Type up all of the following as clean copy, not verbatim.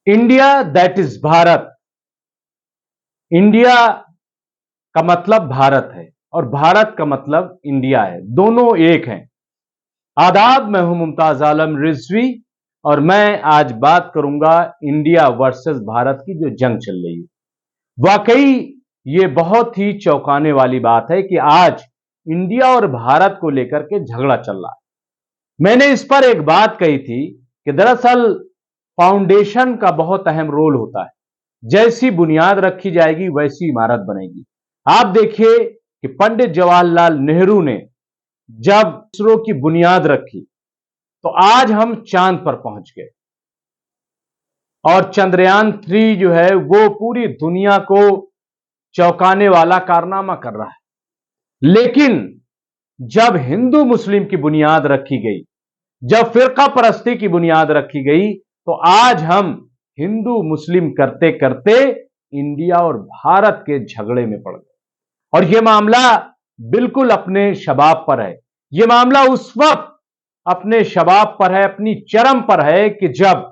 India that is Bharat. India का मतलब भारत है और भारत का मतलब इंडिया है, दोनों एक हैं। आदाब, मैं हूं मुमताज आलम रिजवी और मैं आज बात करूंगा इंडिया वर्सेस भारत की जो जंग चल रही है। वाकई ये बहुत ही चौंकाने वाली बात है कि आज इंडिया और भारत को लेकर के झगड़ा चल रहा है। मैंने इस पर एक बात कही थी कि दरअसल फाउंडेशन का बहुत अहम रोल होता है। जैसी बुनियाद रखी जाएगी वैसी इमारत बनेगी। आप देखिए कि पंडित जवाहरलाल नेहरू ने जब इसरो की बुनियाद रखी तो आज हम चांद पर पहुंच गए और चंद्रयान 3 जो है वो पूरी दुनिया को चौंकाने वाला कारनामा कर रहा है। लेकिन जब हिंदू मुस्लिम की बुनियाद रखी गई, जब फिरका परस्ती की बुनियाद रखी गई, तो आज हम हिंदू मुस्लिम करते करते इंडिया और भारत के झगड़े में पड़ गए। और यह मामला बिल्कुल अपने शबाब पर है। यह मामला उस वक्त अपने शबाब पर है, अपनी चरम पर है कि जब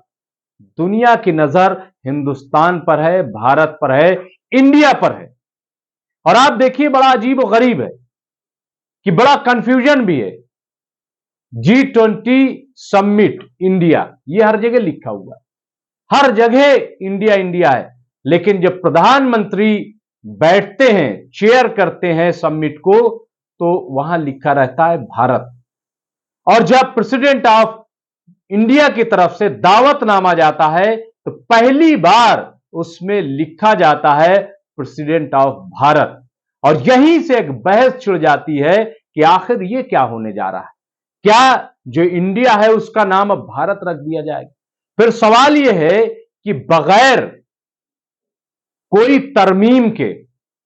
दुनिया की नजर हिंदुस्तान पर है, भारत पर है, इंडिया पर है। और आप देखिए बड़ा अजीब और गरीब है कि बड़ा कंफ्यूजन भी है। G20 समिट इंडिया, यह हर जगह लिखा हुआ है, हर जगह इंडिया इंडिया है। लेकिन जब प्रधानमंत्री बैठते हैं, चेयर करते हैं समिट को, तो वहां लिखा रहता है भारत। और जब प्रेसिडेंट ऑफ इंडिया की तरफ से दावतनामा जाता है तो पहली बार उसमें लिखा जाता है प्रेसिडेंट ऑफ भारत। और यहीं से एक बहस छिड़ जाती है कि आखिर यह क्या होने जा रहा है। क्या जो इंडिया है उसका नाम अब भारत रख दिया जाएगा? फिर सवाल यह है कि बगैर कोई तरमीम के,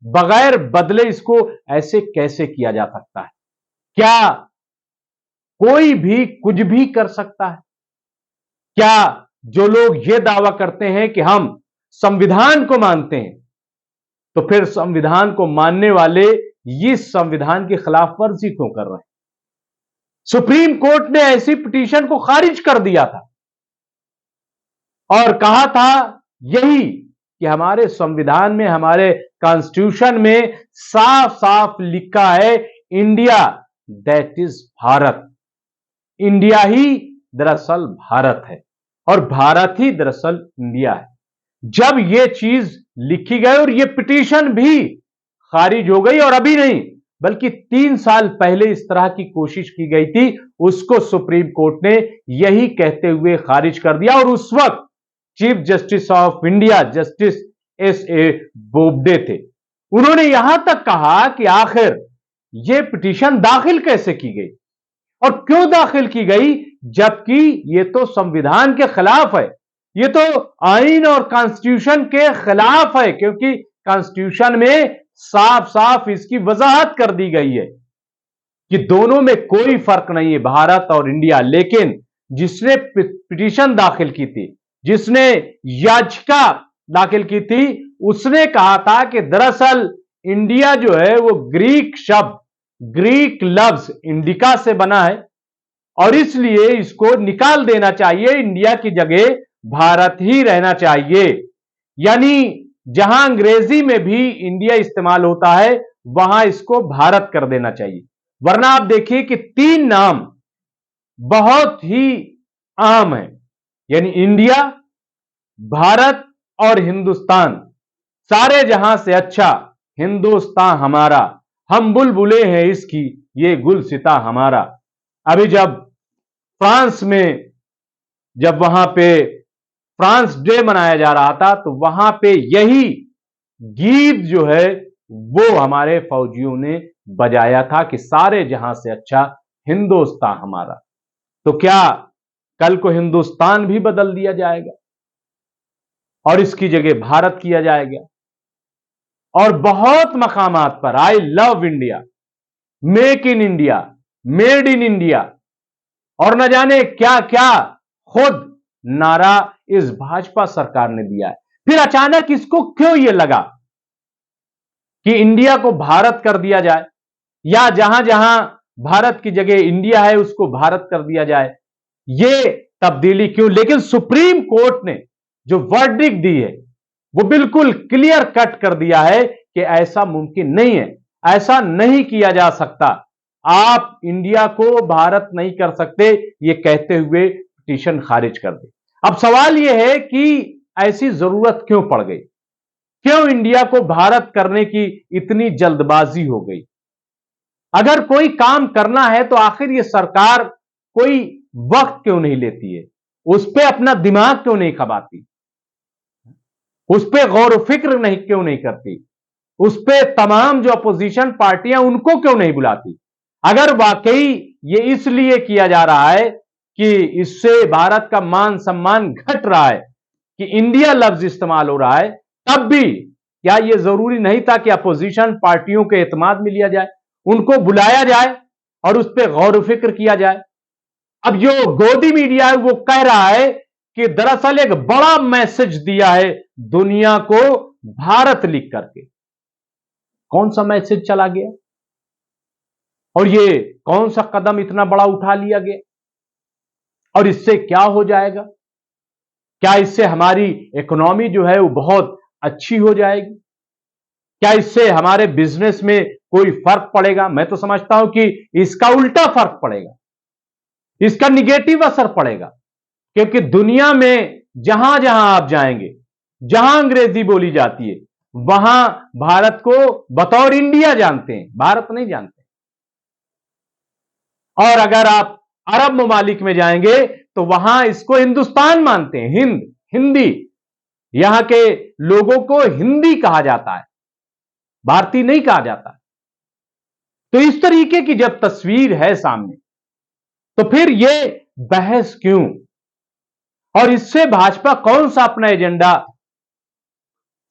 बगैर बदले इसको ऐसे कैसे किया जा सकता है? क्या कोई भी कुछ भी कर सकता है? क्या जो लोग यह दावा करते हैं कि हम संविधान को मानते हैं, तो फिर संविधान को मानने वाले इस संविधान की खिलाफ वर्जी क्यों कर रहे हैं? सुप्रीम कोर्ट ने ऐसी पिटीशन को खारिज कर दिया था और कहा था यही कि हमारे संविधान में, हमारे कॉन्स्टिट्यूशन में साफ साफ लिखा है India that is Bharat. India ही दरअसल भारत है और भारत ही दरअसल इंडिया है। जब यह चीज लिखी गई और यह पिटीशन भी खारिज हो गई, और अभी नहीं बल्कि 3 साल पहले इस तरह की कोशिश की गई थी, उसको सुप्रीम कोर्ट ने यही कहते हुए खारिज कर दिया। और उस वक्त chief justice of India justice S.A. Bobde थे। उन्होंने यहां तक कहा कि आखिर यह पिटीशन दाखिल कैसे की गई और क्यों दाखिल की गई, जबकि यह तो संविधान के खिलाफ है, यह तो आईन और कॉन्स्टिट्यूशन के खिलाफ है, क्योंकि कॉन्स्टिट्यूशन में साफ साफ इसकी वजाहत कर दी गई है कि दोनों में कोई फर्क नहीं है, भारत और इंडिया। लेकिन जिसने पिटीशन दाखिल की थी, जिसने याचिका दाखिल की थी, उसने कहा था कि दरअसल इंडिया जो है वो ग्रीक शब्द, ग्रीक लफ्ज इंडिका से बना है और इसलिए इसको निकाल देना चाहिए, इंडिया की जगह भारत ही रहना चाहिए। यानी जहां अंग्रेजी में भी इंडिया इस्तेमाल होता है वहां इसको भारत कर देना चाहिए। वरना आप देखिए कि 3 नाम बहुत ही आम है, यानी इंडिया, भारत और हिंदुस्तान। सारे जहां से अच्छा हिंदुस्तान हमारा, हम बुलबुले हैं इसकी, ये गुलसिता हमारा। अभी जब फ्रांस में, जब वहां पे फ्रांस डे मनाया जा रहा था, तो वहां पे यही गीत जो है वो हमारे फौजियों ने बजाया था कि सारे जहां से अच्छा हिंदुस्तान हमारा। तो क्या कल को हिंदुस्तान भी बदल दिया जाएगा और इसकी जगह भारत किया जाएगा? और बहुत मकामात पर I love India, make in India, made in India और न जाने क्या क्या खुद नारा इस भाजपा सरकार ने दिया है। फिर अचानक इसको क्यों यह लगा कि इंडिया को भारत कर दिया जाए, या जहां जहां भारत की जगह इंडिया है उसको भारत कर दिया जाए? यह तब्दीली क्यों? लेकिन सुप्रीम कोर्ट ने जो वर्डिक्ट दी है वो बिल्कुल क्लियर कट कर दिया है कि ऐसा मुमकिन नहीं है, ऐसा नहीं किया जा सकता, आप इंडिया को भारत नहीं कर सकते, ये कहते हुए पिटीशन खारिज कर दी। अब सवाल यह है कि ऐसी जरूरत क्यों पड़ गई, क्यों इंडिया को भारत करने की इतनी जल्दबाजी हो गई? अगर कोई काम करना है तो आखिर ये सरकार कोई वक्त क्यों नहीं लेती है, उस पर अपना दिमाग क्यों नहीं खपाती, उस पर गौर फिक्र नहीं क्यों नहीं करती, उस पर तमाम जो अपोजिशन पार्टियां उनको क्यों नहीं बुलाती? अगर वाकई ये इसलिए किया जा रहा है कि इससे भारत का मान सम्मान घट रहा है, कि इंडिया लफ्ज इस्तेमाल हो रहा है, तब भी क्या यह जरूरी नहीं था कि अपोजिशन पार्टियों के एतमाद में लिया जाए, उनको बुलाया जाए और उस पर गौर फिक्र किया जाए? अब जो गोदी मीडिया है वो कह रहा है कि दरअसल एक बड़ा मैसेज दिया है दुनिया को भारत लिख करके। कौन सा मैसेज चला गया और ये कौन सा कदम इतना बड़ा उठा लिया गया, और इससे क्या हो जाएगा? क्या इससे हमारी इकोनॉमी जो है वो बहुत अच्छी हो जाएगी? क्या इससे हमारे बिजनेस में कोई फर्क पड़ेगा? मैं तो समझता हूं कि इसका उल्टा फर्क पड़ेगा, इसका निगेटिव असर पड़ेगा, क्योंकि दुनिया में जहां जहां आप जाएंगे, जहां अंग्रेजी बोली जाती है, वहां भारत को बतौर इंडिया जानते हैं, भारत नहीं जानते। और अगर आप अरब ममालिक में जाएंगे तो वहां इसको हिंदुस्तान मानते हैं, हिंदी, यहां के लोगों को हिंदी कहा जाता है, भारतीय नहीं कहा जाता। तो इस तरीके की जब तस्वीर है सामने, तो फिर यह बहस क्यों? और इससे भाजपा कौन सा अपना एजेंडा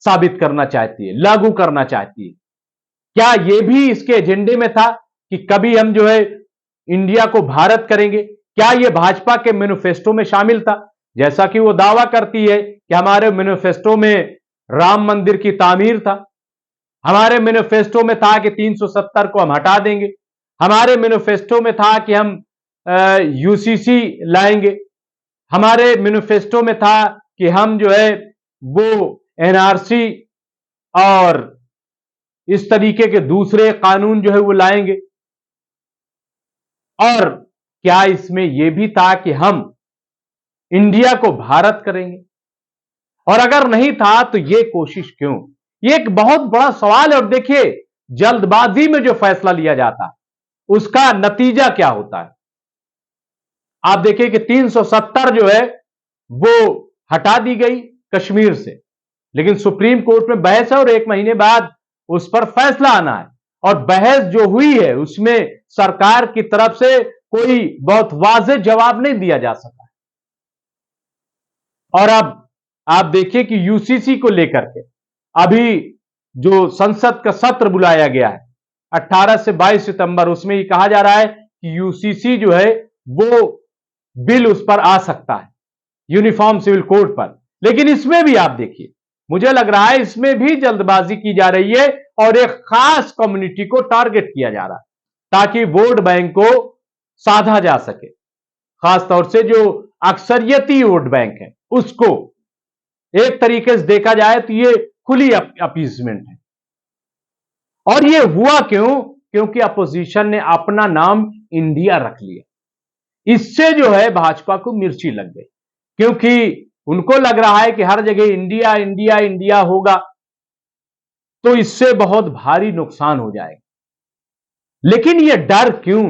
साबित करना चाहती है, लागू करना चाहती है? क्या यह भी इसके एजेंडे में था कि कभी हम जो है इंडिया को भारत करेंगे? क्या यह भाजपा के मैनिफेस्टो में शामिल था? जैसा कि वो दावा करती है कि हमारे मैनिफेस्टो में राम मंदिर की तामीर था, हमारे मैनिफेस्टो में था कि 370 को हम हटा देंगे, हमारे मैनिफेस्टो में था कि हम यूसीसी लाएंगे, हमारे मैनिफेस्टो में था कि हम जो है वो एनआरसी और इस तरीके के दूसरे कानून जो है वो लाएंगे। और क्या इसमें यह भी था कि हम इंडिया को भारत करेंगे? और अगर नहीं था तो यह कोशिश क्यों? यह एक बहुत बड़ा सवाल है। और देखिए, जल्दबाजी में जो फैसला लिया जाता है उसका नतीजा क्या होता है। आप देखिए कि 370 जो है वो हटा दी गई कश्मीर से, लेकिन सुप्रीम कोर्ट में बहस है और 1 महीने बाद उस पर फैसला आना है। और बहस जो हुई है उसमें सरकार की तरफ से कोई बहुत वाज़ेह जवाब नहीं दिया जा सका। और अब आप देखिए कि यूसीसी को लेकर के अभी जो संसद का सत्र बुलाया गया है 18 से 22 सितंबर, उसमें ये कहा जा रहा है कि यूसीसी जो है वो बिल उस पर आ सकता है, यूनिफॉर्म सिविल कोड पर। लेकिन इसमें भी आप देखिए, मुझे लग रहा है इसमें भी जल्दबाजी की जा रही है और एक खास कम्युनिटी को टारगेट किया जा रहा है ताकि वोट बैंक को साधा जा सके, खासतौर से जो अक्सरियती वोट बैंक है उसको। एक तरीके से देखा जाए तो यह खुली अपीसमेंट है। और यह हुआ क्यों? क्योंकि अपोजिशन ने अपना नाम इंडिया रख लिया। इससे जो है भाजपा को मिर्ची लग गई, क्योंकि उनको लग रहा है कि हर जगह इंडिया इंडिया इंडिया होगा तो इससे बहुत भारी नुकसान हो जाएगा। लेकिन यह डर क्यों?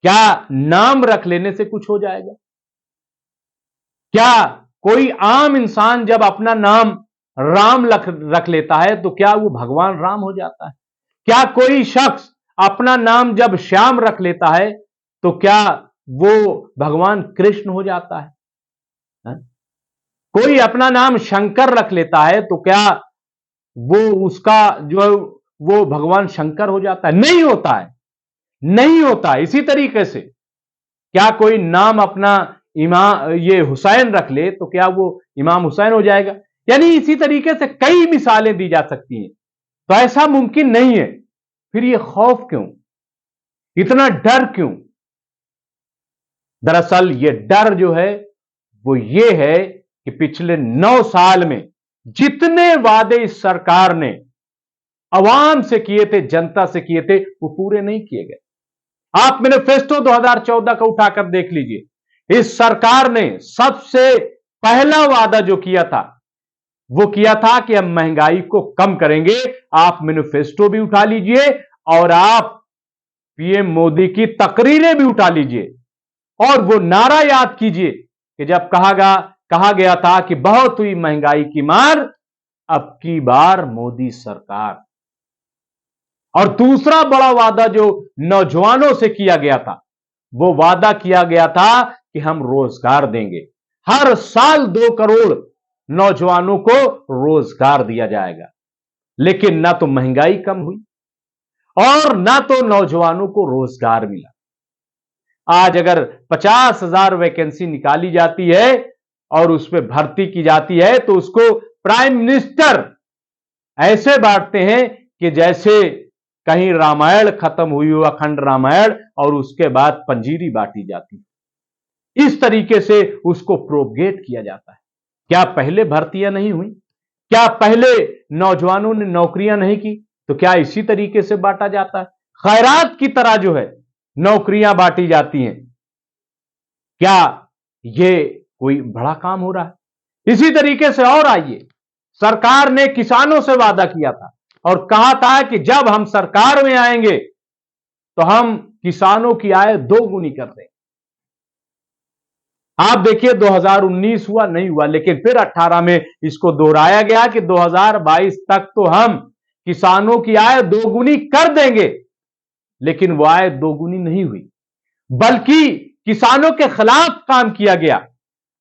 क्या नाम रख लेने से कुछ हो जाएगा? क्या कोई आम इंसान जब अपना नाम राम रख लेता है तो क्या वो भगवान राम हो जाता है? क्या कोई शख्स अपना नाम जब श्याम रख लेता है तो क्या वो भगवान कृष्ण हो जाता है? कोई अपना नाम शंकर रख लेता है तो क्या वो उसका जो वो भगवान शंकर हो जाता है? नहीं होता है, नहीं होता। इसी तरीके से क्या कोई नाम अपना इमाम ये हुसैन रख ले तो क्या वो इमाम हुसैन हो जाएगा? यानी इसी तरीके से कई मिसालें दी जा सकती हैं। तो ऐसा मुमकिन नहीं है। फिर ये खौफ क्यों, इतना डर क्यों? दरअसल ये डर जो है वो ये है कि पिछले 9 साल में जितने वादे इस सरकार ने अवाम से किए थे, जनता से किए थे, वो पूरे नहीं किए गए। आप मैनिफेस्टो 2014 का उठाकर देख लीजिए। इस सरकार ने सबसे पहला वादा जो किया था वो किया था कि हम महंगाई को कम करेंगे। आप मैनिफेस्टो भी उठा लीजिए और आप पीएम मोदी की तकरीरें भी उठा लीजिए और वो नारा याद कीजिए कि जब कहा गया था कि बहुत हुई महंगाई की मार, अब की बार मोदी सरकार। और दूसरा बड़ा वादा जो नौजवानों से किया गया था, वो वादा किया गया था कि हम रोजगार देंगे। हर साल 2 करोड़ नौजवानों को रोजगार दिया जाएगा। लेकिन ना तो महंगाई कम हुई और ना तो नौजवानों को रोजगार मिला। आज अगर 50,000 वैकेंसी निकाली जाती है और उसमें भर्ती की जाती है तो उसको प्राइम मिनिस्टर ऐसे बांटते हैं कि जैसे कहीं रामायण खत्म हुई हो, अखंड रामायण, और उसके बाद पंजीरी बांटी जाती है। इस तरीके से उसको प्रोपगेट किया जाता है। क्या पहले भर्तियां नहीं हुई? क्या पहले नौजवानों ने नौकरियां नहीं की? तो क्या इसी तरीके से बांटा जाता है? खैरात की तरह जो है नौकरियां बांटी जाती हैं। क्या यह कोई बड़ा काम हो रहा है? इसी तरीके से और आइए, सरकार ने किसानों से वादा किया था और कहा था कि जब हम सरकार में आएंगे तो हम किसानों की आय 2 गुनी कर देंगे। आप देखिए 2019 हुआ नहीं हुआ, लेकिन फिर 18 में इसको दोहराया गया कि 2022 तक तो हम किसानों की आय 2 गुनी कर देंगे। लेकिन वो आय 2 गुनी नहीं हुई, बल्कि किसानों के खिलाफ काम किया गया।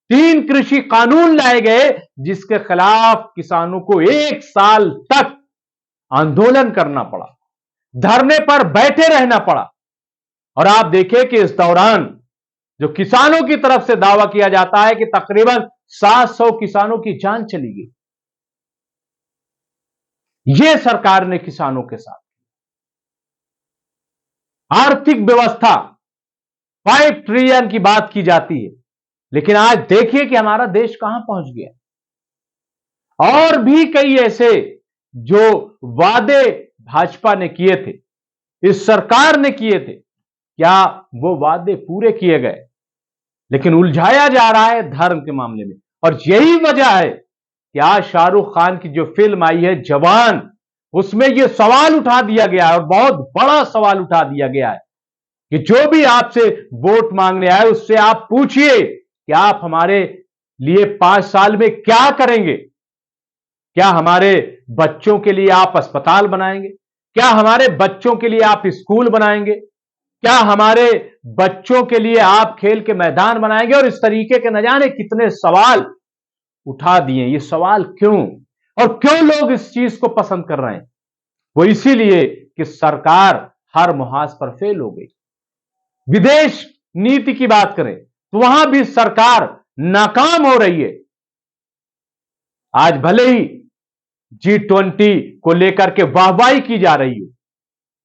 3 कृषि कानून लाए गए जिसके खिलाफ किसानों को 1 साल तक आंदोलन करना पड़ा, धरने पर बैठे रहना पड़ा। और आप देखिए कि इस दौरान जो किसानों की तरफ से दावा किया जाता है कि तकरीबन 700 किसानों की जान चली गई। यह सरकार ने किसानों के साथ आर्थिक व्यवस्था 5 ट्रिलियन की बात की जाती है, लेकिन आज देखिए कि हमारा देश कहां पहुंच गया। और भी कई ऐसे जो वादे भाजपा ने किए थे, इस सरकार ने किए थे, क्या वो वादे पूरे किए गए? लेकिन उलझाया जा रहा है धर्म के मामले में। और यही वजह है कि आज शाहरुख खान की जो फिल्म आई है जवान, उसमें यह सवाल उठा दिया गया है और बहुत बड़ा सवाल उठा दिया गया है कि जो भी आपसे वोट मांगने आए उससे आप पूछिए कि आप हमारे लिए 5 साल में क्या करेंगे? क्या हमारे बच्चों के लिए आप अस्पताल बनाएंगे? क्या हमारे बच्चों के लिए आप स्कूल बनाएंगे? क्या हमारे बच्चों के लिए आप खेल के मैदान बनाएंगे? और इस तरीके के न जाने कितने सवाल उठा दिए। ये सवाल क्यों, और क्यों लोग इस चीज को पसंद कर रहे हैं? वो इसीलिए कि सरकार हर मुहाज पर फेल हो गई। विदेश नीति की बात करें तो वहां भी सरकार नाकाम हो रही है। आज भले ही G20 को लेकर के वाहवाही की जा रही है,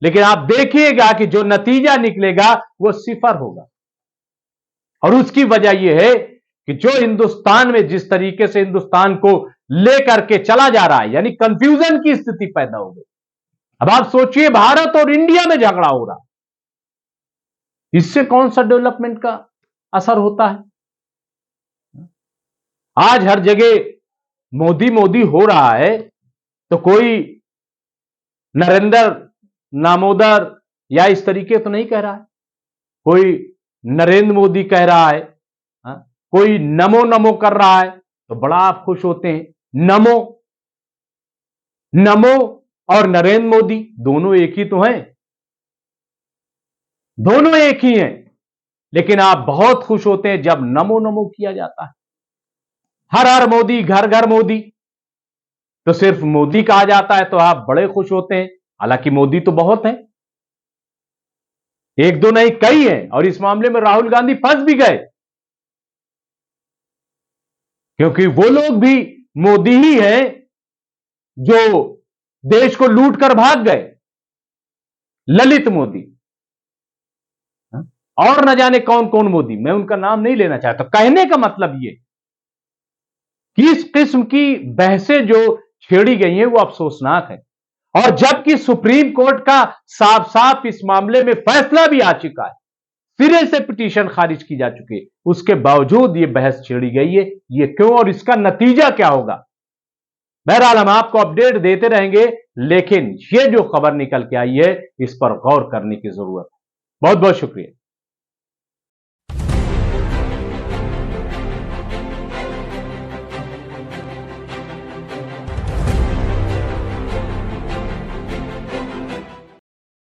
लेकिन आप देखिएगा कि जो नतीजा निकलेगा वो सिफर होगा। और उसकी वजह यह है कि जो हिंदुस्तान में जिस तरीके से हिंदुस्तान को लेकर के चला जा रहा है, यानी कंफ्यूजन की स्थिति पैदा हो गई। अब आप सोचिए भारत और इंडिया में झगड़ा हो रहा, इससे कौन सा डेवलपमेंट का असर होता है? आज हर जगह मोदी मोदी हो रहा है तो कोई नरेंद्र नामोदर या इस तरीके तो नहीं कह रहा है, कोई नरेंद्र मोदी कह रहा है, कोई नमो नमो कर रहा है तो बड़ा आप खुश होते हैं। नमो नमो और नरेंद्र मोदी दोनों एक ही तो हैं, दोनों एक ही हैं, लेकिन आप बहुत खुश होते हैं जब नमो नमो किया जाता है। हर हर मोदी, घर घर मोदी, तो सिर्फ मोदी कहा जाता है तो आप बड़े खुश होते हैं। हालांकि मोदी तो बहुत हैं, 1-2 नहीं कई हैं, और इस मामले में राहुल गांधी फंस भी गए क्योंकि वो लोग भी मोदी ही हैं जो देश को लूट कर भाग गए, ललित मोदी और न जाने कौन कौन मोदी। मैं उनका नाम नहीं लेना चाहता। कहने का मतलब ये किस किस्म की बहसें जो छेड़ी गई हैं वो अफसोसनाक है। और जबकि सुप्रीम कोर्ट का साफ साफ इस मामले में फैसला भी आ चुका है, सिरे से पिटीशन खारिज की जा चुकी है, उसके बावजूद ये बहस छेड़ी गई है। ये क्यों और इसका नतीजा क्या होगा? बहरहाल हम आपको अपडेट देते रहेंगे, लेकिन ये जो खबर निकल के आई है इस पर गौर करने की जरूरत है। बहुत बहुत शुक्रिया।